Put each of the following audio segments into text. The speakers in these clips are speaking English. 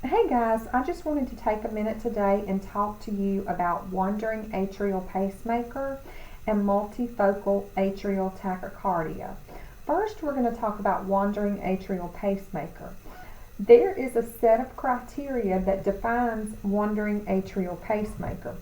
Hey guys, I just wanted to take a minute today and talk to you about wandering atrial pacemaker and multifocal atrial tachycardia. First, we're going to talk about wandering atrial pacemaker. There is a set of criteria that defines wandering atrial pacemaker.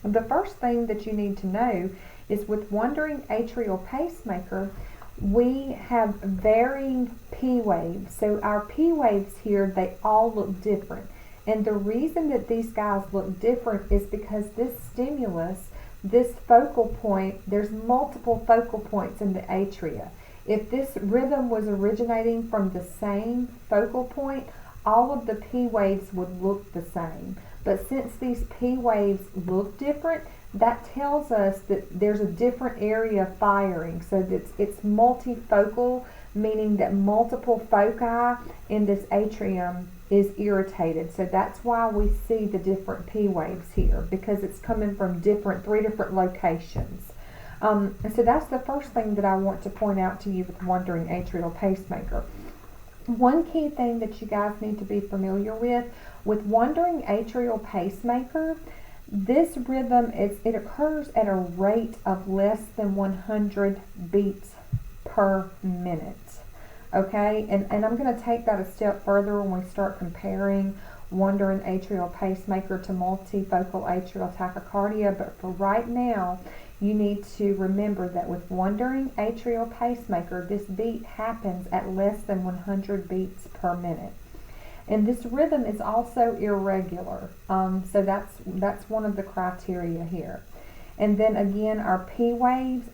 The first thing that you need to know is with wandering atrial pacemaker, we have varying P waves. So our P waves here, they all look different. And the reason that these guys look different is because this stimulus, this focal point, there's multiple focal points in the atria. If this rhythm was originating from the same focal point, all of the P waves would look the same. But since these P waves look different, that tells us that there's a different area firing. So it's multifocal, meaning that multiple foci in this atrium is irritated. So that's why we see the different P waves here, because it's coming from three different locations. And so that's the first thing that I want to point out to you with wandering atrial pacemaker. One key thing that you guys need to be familiar with wandering atrial pacemaker, this rhythm, it occurs at a rate of less than 100 beats per minute. Okay, and I'm going to take that a step further when we start comparing wandering atrial pacemaker to multifocal atrial tachycardia, but for right now, you need to remember that with wandering atrial pacemaker, this beat happens at less than 100 beats per minute. And this rhythm is also irregular, so that's one of the criteria here. And then again, our P waves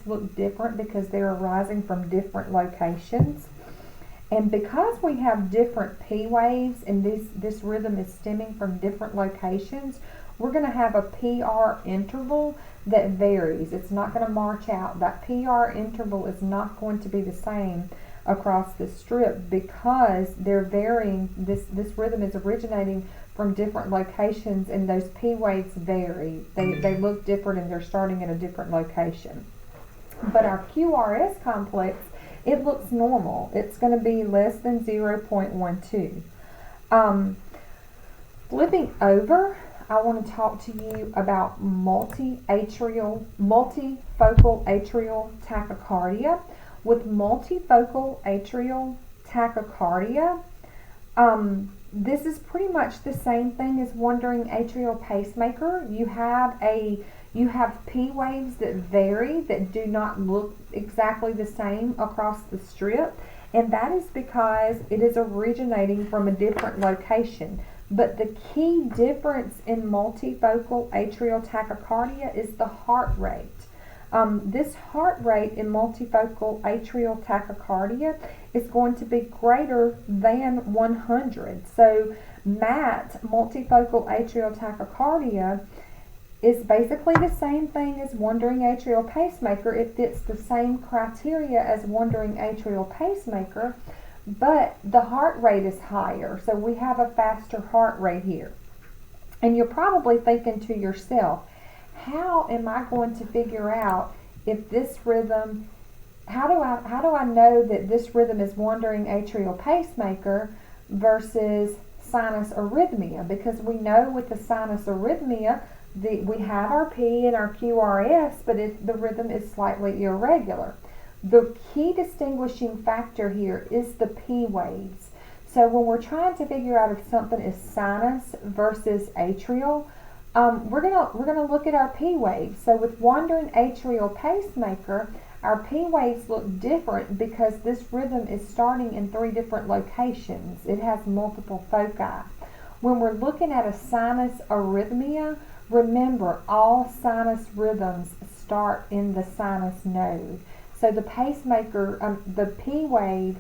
look different because they're arising from different locations. And because we have different P waves and this rhythm is stemming from different locations, we're going to have a PR interval that varies. It's not going to march out. That PR interval is not going to be the same across the strip because they're varying. This rhythm is originating from different locations and those P waves vary. They look different and they're starting at a different location. But our QRS complex, it looks normal. It's going to be less than 0.12. Flipping over, I want to talk to you about multifocal atrial tachycardia. With multifocal atrial tachycardia, this is pretty much the same thing as wandering atrial pacemaker. You have P waves that vary, that do not look exactly the same across the strip, and that is because it is originating from a different location. But the key difference in multifocal atrial tachycardia is the heart rate. This heart rate in multifocal atrial tachycardia is going to be greater than 100. So MAT, multifocal atrial tachycardia, is basically the same thing as wandering atrial pacemaker. It fits the same criteria as wandering atrial pacemaker, but the heart rate is higher. So we have a faster heart rate here. And you're probably thinking to yourself, how am I going to figure out if this rhythm, how do I know that this rhythm is wandering atrial pacemaker versus sinus arrhythmia? Because we know with the sinus arrhythmia, we have our P and our QRS, but the rhythm is slightly irregular. The key distinguishing factor here is the P waves. So when we're trying to figure out if something is sinus versus atrial, we're gonna look at our P waves. So with wandering atrial pacemaker, our P waves look different because this rhythm is starting in three different locations. It has multiple foci. When we're looking at a sinus arrhythmia, remember all sinus rhythms start in the sinus node. So the pacemaker, the P wave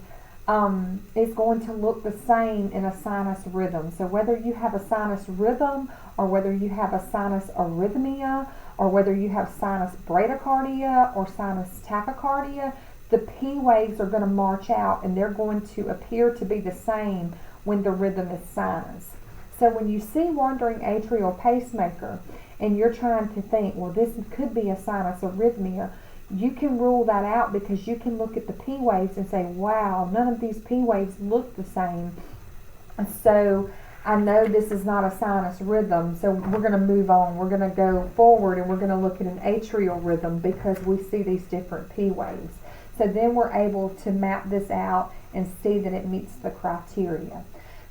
is going to look the same in a sinus rhythm. So whether you have a sinus rhythm or whether you have a sinus arrhythmia or whether you have sinus bradycardia or sinus tachycardia, the P waves are going to march out and they're going to appear to be the same when the rhythm is sinus. So when you see wandering atrial pacemaker and you're trying to think, well, this could be a sinus arrhythmia, you can rule that out because you can look at the P waves and say, wow, none of these P waves look the same. So I know this is not a sinus rhythm, so we're going to move on. We're going to go forward and we're going to look at an atrial rhythm because we see these different P waves. So then we're able to map this out and see that it meets the criteria.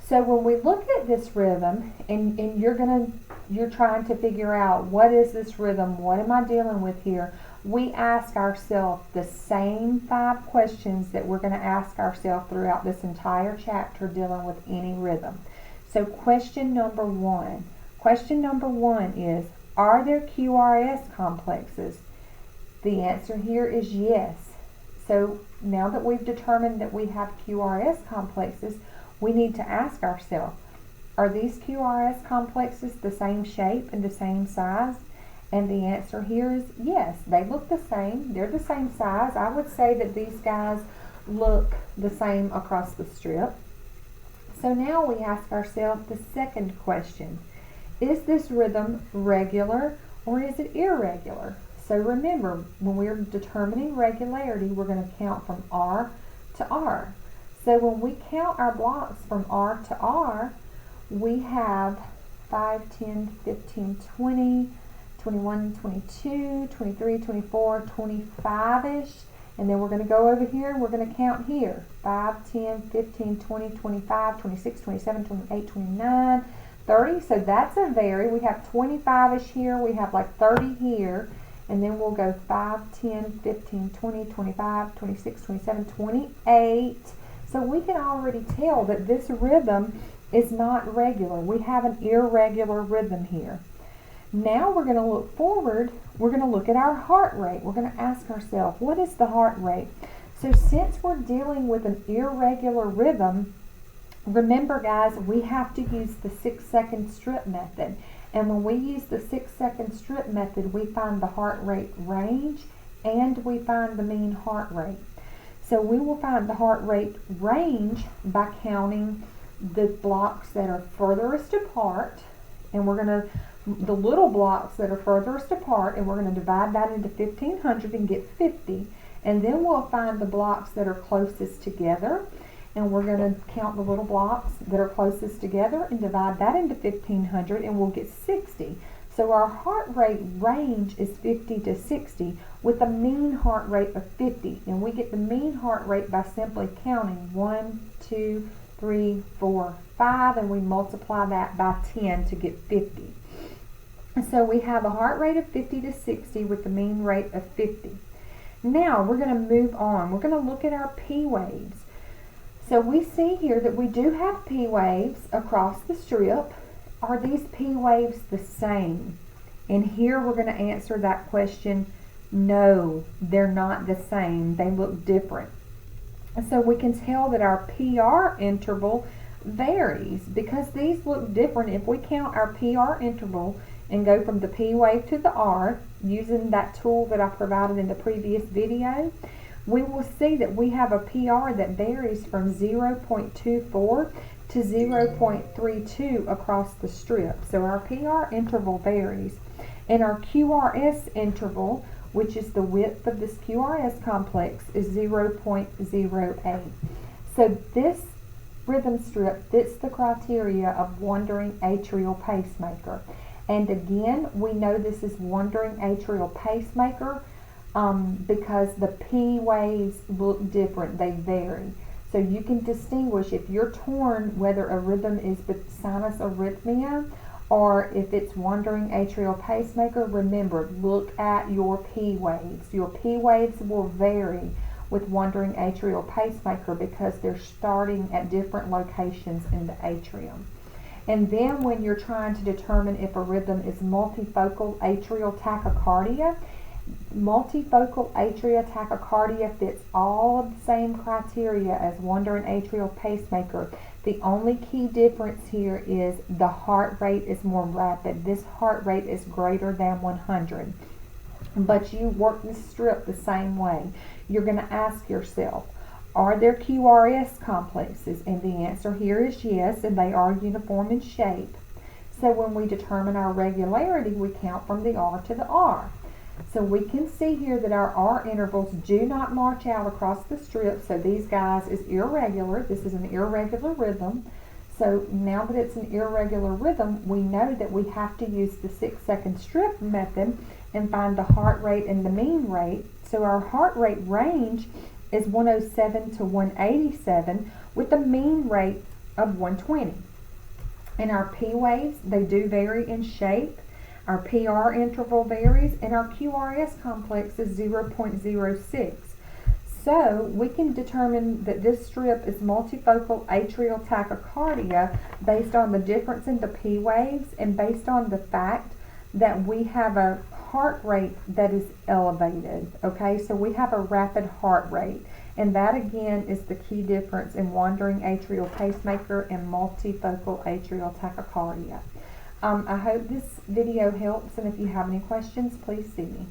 So when we look at this rhythm and you're trying to figure out what is this rhythm, what am I dealing with here, we ask ourselves the same 5 questions that we're going to ask ourselves throughout this entire chapter dealing with any rhythm. So question number 1. Question number 1 is, are there QRS complexes? The answer here is yes. So now that we've determined that we have QRS complexes, we need to ask ourselves, are these QRS complexes the same shape and the same size? And the answer here is yes. They look the same. They're the same size. I would say that these guys look the same across the strip. So now we ask ourselves the second question. Is this rhythm regular or is it irregular? So remember, when we're determining regularity, we're going to count from R to R. So when we count our blocks from R to R, we have 5, 10, 15, 20, 21, 22, 23, 24, 25-ish. And then we're going to go over here and we're going to count here. 5, 10, 15, 20, 25, 26, 27, 28, 29, 30. So that's a vary. We have 25-ish here. We have like 30 here. And then we'll go 5, 10, 15, 20, 25, 26, 27, 28. So we can already tell that this rhythm is not regular. We have an irregular rhythm here. Now we're going to look forward. We're going to look at our heart rate. We're going to ask ourselves, what is the heart rate? So since we're dealing with an irregular rhythm, remember guys, we have to use the 6-second strip method. And when we use the 6-second strip method, we find the heart rate range and we find the mean heart rate. So we will find the heart rate range by counting the blocks that are furthest apart, and we're going to the little blocks that are furthest apart, and we're going to divide that into 1500 and get 50. And then we'll find the blocks that are closest together, and we're going to count the little blocks that are closest together and divide that into 1500 and we'll get 60. So our heart rate range is 50 to 60 with a mean heart rate of 50. And we get the mean heart rate by simply counting 1, 2, 3, 4, 5, and we multiply that by 10 to get 50. So we have a heart rate of 50 to 60 with the mean rate of 50. Now we're going to move on. We're going to look at our P waves. So we see here that we do have P waves across the strip. Are these P waves the same? And here we're going to answer that question, no, they're not the same. They look different. So we can tell that our PR interval varies because these look different. If we count our PR interval and go from the P wave to the R using that tool that I provided in the previous video, we will see that we have a PR that varies from 0.24 to 0.32 across the strip. So our PR interval varies. And our QRS interval, which is the width of this QRS complex, is 0.08. So this rhythm strip fits the criteria of wandering atrial pacemaker. And again, we know this is wandering atrial pacemaker because the P waves look different, they vary. So you can distinguish if you're torn whether a rhythm is with sinus arrhythmia or if it's wandering atrial pacemaker. Remember, look at your P waves. Your P waves will vary with wandering atrial pacemaker because they're starting at different locations in the atrium. And then when you're trying to determine if a rhythm is multifocal atrial tachycardia, multifocal atrial tachycardia fits all of the same criteria as wandering atrial pacemaker. The only key difference here is the heart rate is more rapid. This heart rate is greater than 100. But you work this strip the same way. You're going to ask yourself, are there QRS complexes? And the answer here is yes, and they are uniform in shape. So when we determine our regularity, we count from the R to the R. So we can see here that our R intervals do not march out across the strip, so these guys is irregular. This is an irregular rhythm. So now that it's an irregular rhythm, we know that we have to use the 6-second strip method and find the heart rate and the mean rate. So our heart rate range is 107 to 187 with a mean rate of 120. And our P waves, they do vary in shape. Our PR interval varies, and our QRS complex is 0.06. So we can determine that this strip is multifocal atrial tachycardia based on the difference in the P waves and based on the fact that we have a heart rate that is elevated. Okay, so we have a rapid heart rate, and that again is the key difference in wandering atrial pacemaker and multifocal atrial tachycardia. I hope this video helps, and if you have any questions, please see me.